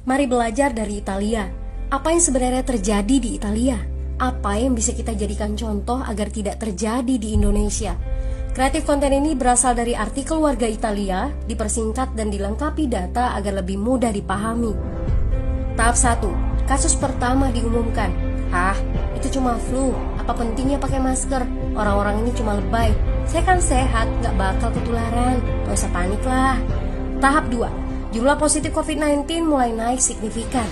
Mari belajar dari Italia. Apa yang sebenarnya terjadi di Italia? Apa yang bisa kita jadikan contoh agar tidak terjadi di Indonesia? Kreatif konten ini berasal dari artikel warga Italia, dipersingkat dan dilengkapi data agar lebih mudah dipahami. Tahap 1. Kasus pertama diumumkan. Itu cuma flu. Apa pentingnya pakai masker? Orang-orang ini cuma lebay. Saya kan sehat, gak bakal ketularan. Gak usah panik lah. Tahap 2. Jumlah positif COVID-19 mulai naik signifikan.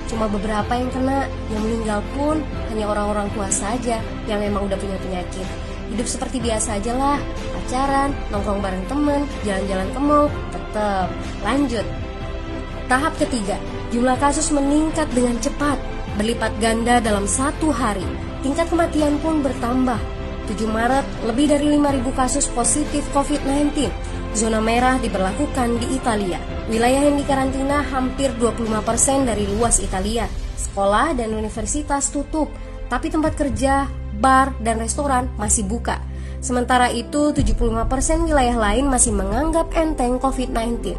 Cuma beberapa yang kena. Yang meninggal pun hanya orang-orang tua saja yang memang udah punya penyakit. Hidup seperti biasa aja lah. Pacaran, nongkrong bareng temen, jalan-jalan ke mall, tetep lanjut. Tahap ketiga. Jumlah kasus meningkat dengan cepat, berlipat ganda dalam 1 hari. Tingkat kematian pun bertambah. 7 Maret, lebih dari 5.000 kasus positif COVID-19. Zona merah diberlakukan di Italia. Wilayah yang dikarantina hampir 25% dari luas Italia. Sekolah dan universitas tutup, tapi tempat kerja, bar, dan restoran masih buka. Sementara itu, 75% wilayah lain masih menganggap enteng COVID-19.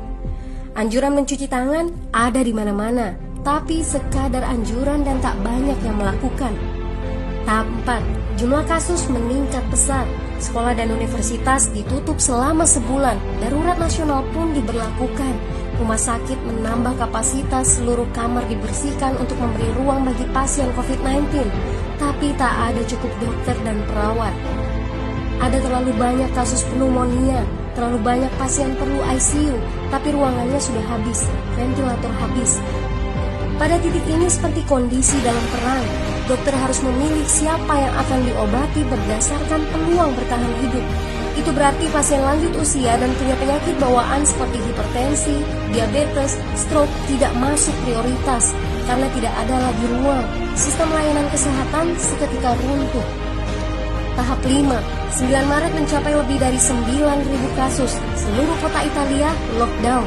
Anjuran mencuci tangan ada di mana-mana, tapi sekadar anjuran dan tak banyak yang melakukan. Tahap 4. Jumlah kasus meningkat pesat. Sekolah dan universitas ditutup selama sebulan. Darurat nasional pun diberlakukan. Rumah sakit menambah kapasitas, seluruh kamar dibersihkan untuk memberi ruang bagi pasien COVID-19. Tapi tak ada cukup dokter dan perawat. Ada terlalu banyak kasus pneumonia, terlalu banyak pasien perlu ICU, tapi ruangannya sudah habis, ventilator habis. Pada titik ini seperti kondisi dalam perang, dokter harus memilih siapa yang akan diobati berdasarkan peluang bertahan hidup. Itu berarti pasien lanjut usia dan punya penyakit bawaan seperti hipertensi, diabetes, stroke tidak masuk prioritas karena tidak ada lagi ruang. Sistem layanan kesehatan seketika runtuh. Tahap 5. 9 Maret mencapai lebih dari 9.000 kasus. Seluruh kota Italia lockdown.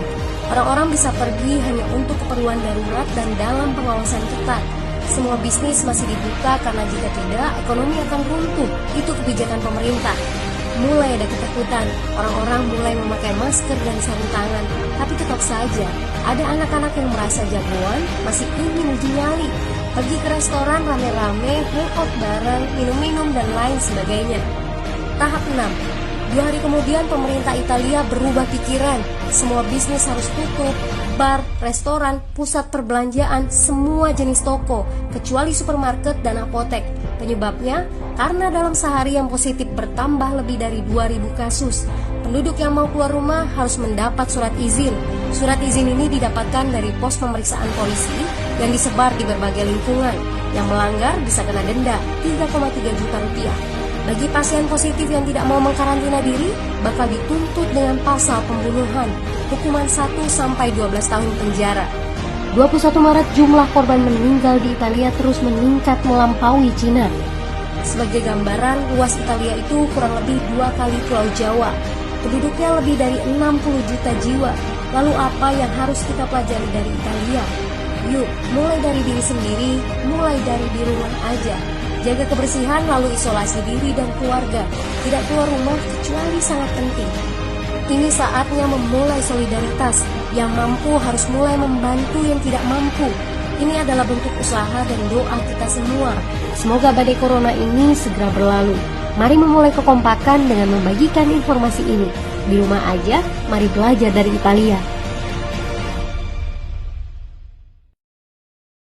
Orang-orang bisa pergi hanya untuk keperluan darurat dan dalam pengawasan ketat. Semua bisnis masih dibuka karena jika tidak, ekonomi akan runtuh. Itu kebijakan pemerintah. Mulai ada ketakutan, orang-orang mulai memakai masker dan sarung tangan. Tapi tetap saja, ada anak-anak yang merasa jagoan, masih ingin uji nyali. Pergi ke restoran rame-rame, hangout bareng, minum-minum dan lain sebagainya. Tahap 6. 2 hari kemudian pemerintah Italia berubah pikiran. Semua bisnis harus tutup, bar, restoran, pusat perbelanjaan, semua jenis toko, kecuali supermarket dan apotek. Penyebabnya, karena dalam sehari yang positif bertambah lebih dari 2.000 kasus. Penduduk yang mau keluar rumah harus mendapat surat izin. Surat izin ini didapatkan dari pos pemeriksaan polisi yang disebar di berbagai lingkungan. Yang melanggar bisa kena denda 3,3 juta rupiah. Bagi pasien positif yang tidak mau mengkarantina diri, bakal dituntut dengan pasal pembunuhan, hukuman 1-12 tahun penjara. 21 Maret jumlah korban meninggal di Italia terus meningkat melampaui Cina. Sebagai gambaran, luas Italia itu kurang lebih 2 kali Pulau Jawa. Penduduknya lebih dari 60 juta jiwa. Lalu apa yang harus kita pelajari dari Italia? Yuk, mulai dari diri sendiri, mulai dari di rumah aja. Jaga kebersihan lalu isolasi diri dan keluarga. Tidak keluar rumah kecuali sangat penting. Ini saatnya memulai solidaritas. Yang mampu harus mulai membantu yang tidak mampu. Ini adalah bentuk usaha dan doa kita semua. Semoga badai corona ini segera berlalu. Mari memulai kekompakan dengan membagikan informasi ini. Di rumah aja, mari belajar dari Italia.